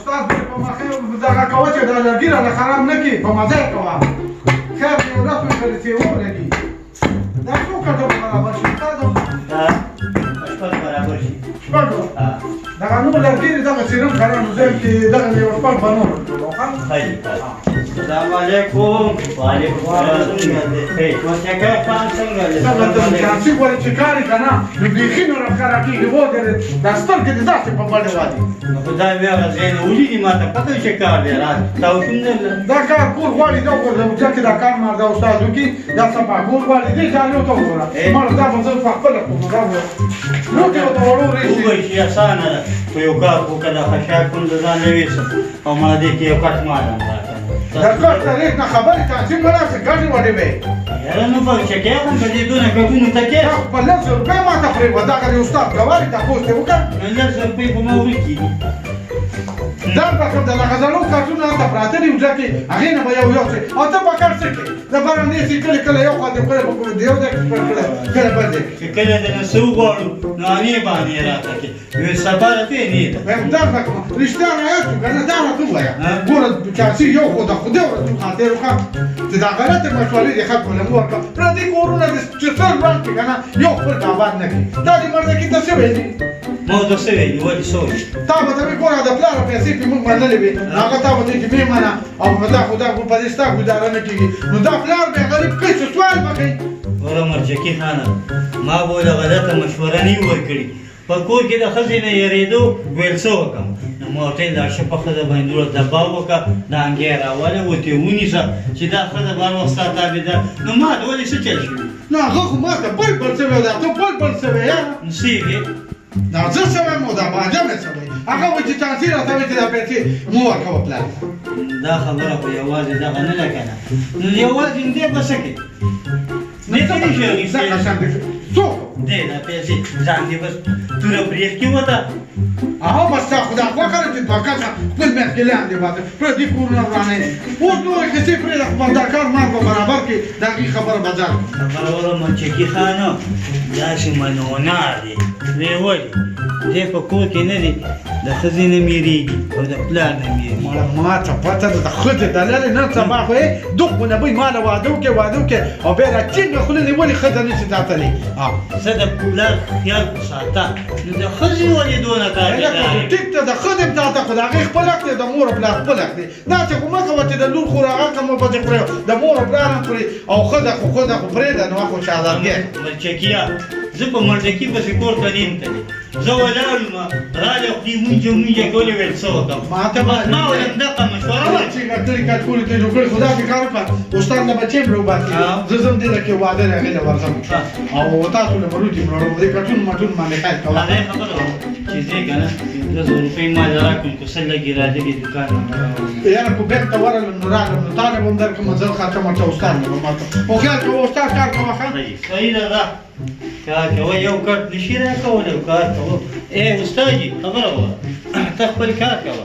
استاد په مخه دغه کوه چې دا لرګي را خراب نه کړي په مزه یې کوه خیر دی یو ورځ مې کړي چې وولګي دا څو کټه برابر شي استاد شپږ برابر شي شپږ دغه نور لرګي دغه سیرم خراب نو زم چې دغه یو شپږ بنور السلام علیکم وعلیکم السلام هی نو څنګه خان څنګه څنګه چانسي ولې چې کاری کنه نو بیخي نو راکاره کیږي وګوره دا سترګې دې داسې په بډه وادي نو خدای بیا غزين ولې ما ته پته چې کار دی راځه تاسو څنګه دا کار کول غواړي دا وګوره چې دا کار مار دا استاد وکي دا صفه کول غواړي دې ځانو ته وګوره مړ دا په ځل په خپل کوم دا نو ته ته ورو ریشي وګورئ چې اسانه ده په یو کار وکړه خشاک کوم ځان لويس او ما دې کې یو کټ مارم دا کار تاریخ نه خبرې تاسو مړه څه ګاډي وړي به یاره نو په شکه هم په دې دونه کټونو تکې په لږ روپې ما ته پرې ودا کړی استاد غواړي تاسو ته وکړه لږ روپې په موري کې دا په کوم د غزلو کارتونه ته پراته دي ځکه هغه نه به یو څه او ته په کار څه کې دا باندې چې کله یو خاطر کړه په دیو دې کله باندې چې کله د نسو غواړو نو نه باندې راته کې وي صبر ته نه ده دا کوم رښتیا نه یو کنه دا نه وایا ګوره چې یو خو د خدای ورته خاطر وکړه چې دا غلطه مشورې دي خلکو له مور کا پر دې کورونه د چتر باندې کنه یو پر آباد نه کی دا دې مرده کې څه وایي مو د څه وایي ولې سوچ تا به ته ګوره د پلان پیسې په موږ باندې وي هغه تا به دې به معنا او دا خدا په دې ستا ګزاره نه کیږي نو دا پلان به غریب کې څه سوال وکړي ور مرجکی خانه ما بوله غلطه مشوره نه ورکړي په کور کې د خزینه یریدو ویل څه وکم نو مو ته دا شپه خزه باندې ور دباو وکړه دا انګیرا ولا وته ونیسه چې دا خزه بار وستا تابعدار نو ما ولې څه چل شو نه هغه ما ته بل څه ودا ته بل څه ویا نصیبه دا څه څه مو دا باندې مې څه وای هغه و چې تاثیر راځي چې دا پیسې مو ورکو پلان دا خبره په یوازې دا نه لکنه نو یوازې دې بسکه نه ته نشي څنګه څنګه څو دې دا پیسې ځان دې بس تور بریښ کې وته هغه بس خدا وکړه چې په کاڅه خپل مخ کې لاندې باندې پر دې کورونه ورانه اوس نو کې چې پر خپل دا کار ما په برابر کې دا خبره بازار خبره ولا مرچکی خانو دا چې منونه دي وی وایي دې په کور کې نه دي د خزینه میریږي او د پلان نه میریږي ما ته پته ده خزه دلاله نه سبا خو دغه نه به مال وادو کې او به راځي خو نه ولي خزه نشي تاتلې زه د پلان خیال ساته نو د خزي ولې دونه کار کوي ټیک ته د خزه ته خدای خپل وخت د مور پلان خپل وخت دا چې کومه کوي د لور خو راغه کوم په دې خوري د مور پلان خوري او خزه خو پرې ده نو خو شاذرګي مرچکیا زه په مرچکی په کور ته نیم ته زه ولاړم راځه خو مونږه کولې ول څه وکم ما ولم دغه مشوره چې ګټري کټکول ته جوړ خدا دې کار وکړ استاد نه بچي برو باندې زه زم دې کې وعده راغله ورسم او تاسو له مرودي مرو دې کټون مټون باندې کار کوي هغه خبره چې زه کنه 200 روپۍ ما راکړم کو سل لګي راځي د دکان یاره کو بیرته ورل نو راغلم نو طالب هم درکم ځل خاطر ماته استاد نه ماته او خیال کو استاد کار کوي صحیح ده کار کوي یو کټ نشي راکول یو کار کوي استادجی خبره وره ته خپل کار کوه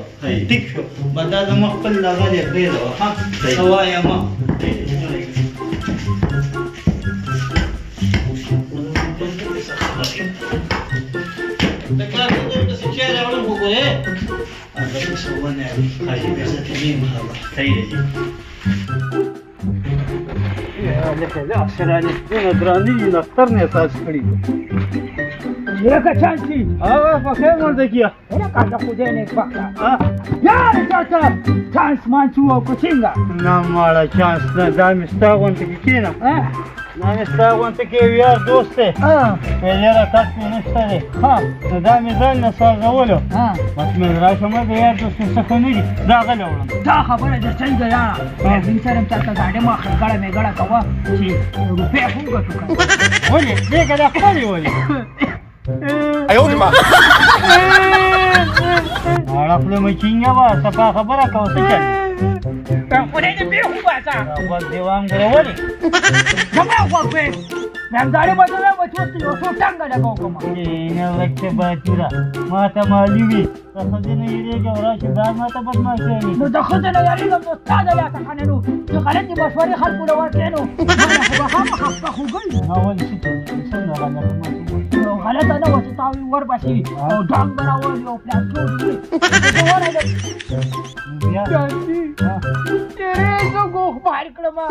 ټیک شو بعد دا ما خپل لغه دې پرېږده ها سوایا ما د کار کوم څه چې راوړم وګوره هغه څه ونه خاصه به څه تنظیم خبره صحیح دی لکه دا اکثرانه څنګه دراني نفتر نه تاسو کړی لکه چانسي هغه په خیر ورته کیه لکه د خدای نه پکا یار چاته چانس مانچو او کوچینګا نه مالا چانس نه دا مستاغون ته کینم نه مستاغون ته کې یار دوست ته یاره تاسو نشته دی نو دا مې ځان نه سازولو بس مې راشم د یار دوست څخه نه دي دا غل وړم دا خبره د څنګه یاره زین سره تاسو غاډه ما خړګړه مې ګړه کوه چې روپې هم ګټو ولې دې کدا خالي ولې 哎呦我的妈！ اړه خپل مچینګه وا صفه خبره کوي څه چل خدای دې به هو بازا بس دیوان غره ولې زما خو په مېمداري به زه وایم چې اوس یو څو ټنګه لګوم کومه نه ورته باتوره ما ته معلوم وي د ښځې نه یېرېږه او راشي دا ما ته بدماشي وي نو د ښځې نه یارېږم نو ستا د لاسه کنه نو چې غلطې مشورې خلکو له ورکړې نو ماته خو به خامخا خپه خوږوي ما ولې څه کوي څنګه غلطه ماشي نو غلطه نه وه چې تا وي وربشي او ډنګ به راولي او پلان ټول وي زه ورغلم بیا جانجي تیرې زه ګوښ بهر کړمه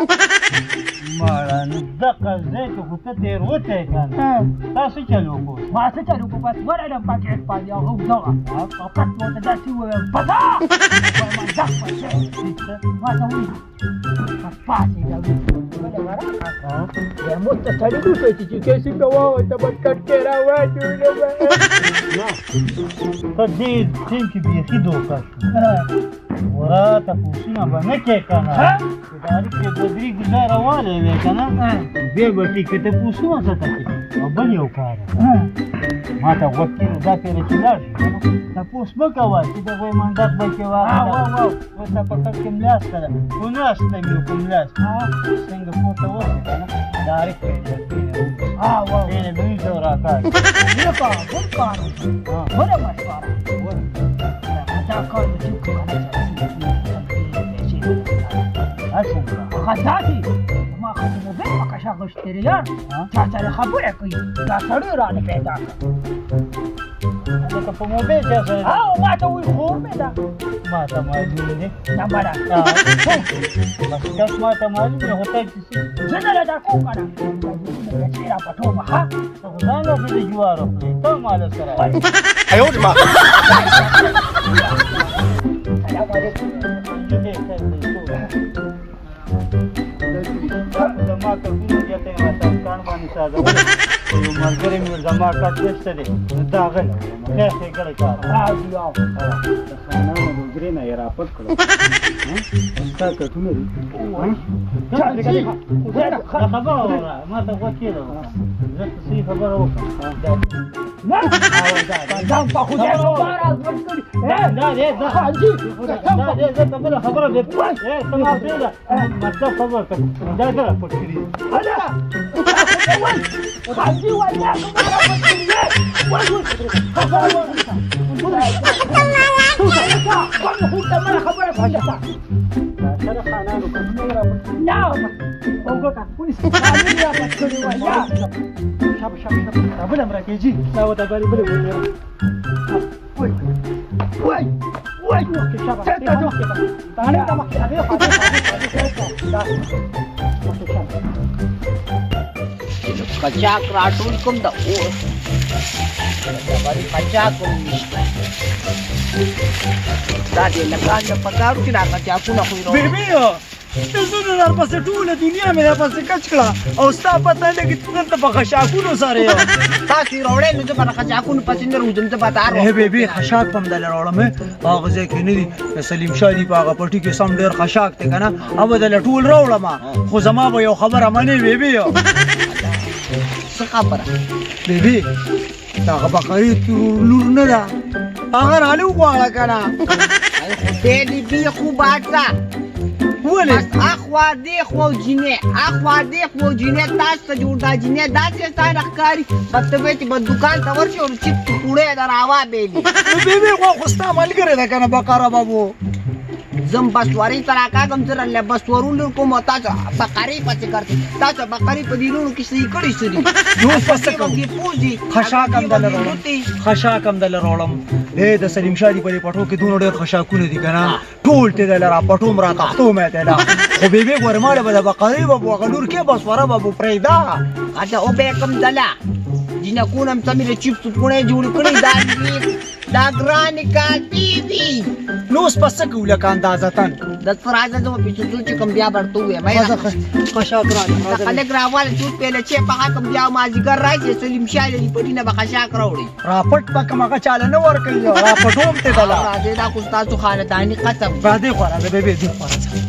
ماړه نو دغه ځای کې خو ته تېروتی که نه تاسو چل وکړو ما څه چل وکړو بس ورغلم پاکټ باندې هغه دغه او کټ مو ته داسې وویل بسه وایم ډک بچی ما ته وایي پاڅېږه زموږ ته سړي وسوچي چې کیسې ته واوته بس کټ کې راواچولم ته دې ټیم کې بیخي دوکه شو وراته پوښتنه به نه کوې که نه چې د اړیکې دوه درې ګزاره والی وې که نه بیا به ټیکې ته پوښتنه څه ته کوي او بل یو کار ما ته غوږ کېږي دا پیره چې لاړ شي که نه تپوس مه کوه چې د هغوی منډق به کې واخله ورته په کټ کې ملاسته ده خو ناسته مې وکړو ملاسته څنګه پورته وشي که نه د اړیکې دې به ویزه راکاږي بل کار بله مشوره دا کار به څوک کنه هغه داسې ما خو د موبایل په کشه غوښتلې یار چا سره خبره کوي دا سړی رانه پیدا کړ لکه په موبایل چا سره او ما ته وایي خور مې ده ما ته معلوم دی نمبره بس کس ما ته معلوم دی خو ته چې زه نه له در کوم که نه چې را پټومه ښه ته خو ځان راته د جوارو خورې ته ماله سره 哎呦我的妈！ سلام علیکم زما کټونه زیاته یې راته کاڼ باندې سازولی یو ملګری مې ویل زما کټ بېسته دی نو دا غلی خیر ښېګړی کار د خانانو ګوزرې نه یې راپټ کړو ستا کټونه دي دا خبره وره ما ته غوږ کېده زه ته صحیح خبره وکړم ځان په خدای مبارک ورکړي دا دی زه زه ته بله خبره دی ته ما پرېږده مطلب خبره کوم دا ده راپټ کړي خاصي وایي خبره کوي سره خانانو کټونه یې راپټ کړي نه وګوره پولیس خاصي راپټ کړي وایي شاب دا بله هم راکېږي دا ورته بلې وای مخکې شابه دانې ته مخکې هغې خوا قچاق راټول کوم د اوس خبرې قچاق کوم نشته دا دې لګان د پکارو چې دا قچاقونه خو یې بیبي زه در پسې ټوله دنیا مې در پسې کچ کړه او ستا پته نه لګي چې دلته په خشاکونو سره یم تاسو یې راوړی نو زه به د قچاقونو پسې نه روځم زه به دار ای بیبي خشاک په همدلې راوړم هغه ځای کې نه دي د سلیم شاه دي په هغه پټي کې سم ډېر خشاک دی که نه او به دله ټول راوړم خو زما به یو خبره منې بیبي څه خبره بیبي د هغه بقرې لور نه ده هغه رالې وغواړه که نه خدای دې بي خوب اچه ولې بس اخوا دې خوا جینې اخوا دې خوا جینې تاسو ته جوړ دا جینې داسې ستانه ښکاري بس ته وایې چې به دوکان ته ورشي او چپ پوړې در هوا بېلي بیبي خو ستا ملګری ده که نه بقره بابو زم بسوري ته راکاږم زه له بسورونو کوم او تاسو بقرې پسې ګرځئ تاسو بقرې په دیرونو کې صحیح کړي څه دي اوس پس څه کوم پوځي خشاک هم دله راوړم خشاک هم دله راوړم د سلیم شاه دي په دې پټو کې دونه ډېر خشاکونه دي که نه ټول ته دله را پټوم را تختوم یې ته خو بیبي ګورې ماله به د بقرې بابو هغه لور کې بسوره بابو پرېږده اچھا او به کم دلا جنکونه هم سمې د چپس پوڼې جوړ کړي دا ګرانې کاپي دي نو اوس پس څه کوو لکه اندازتن د څه راځه زه به پیسو چې کوم بیا به ورته ووایم خشاک راځه خلک راواله څوک پیله چې په هغه کوم بیا مازدیګر راشي سلیم شاه دې پټي نه به خشاک راوړي راپټ به کوم هغه چاله نه ورکوي را پټوم ته دله راځئ دا خو ستاسو خانداني قسم راځئ خوا راځه بیبي دې خوا راځه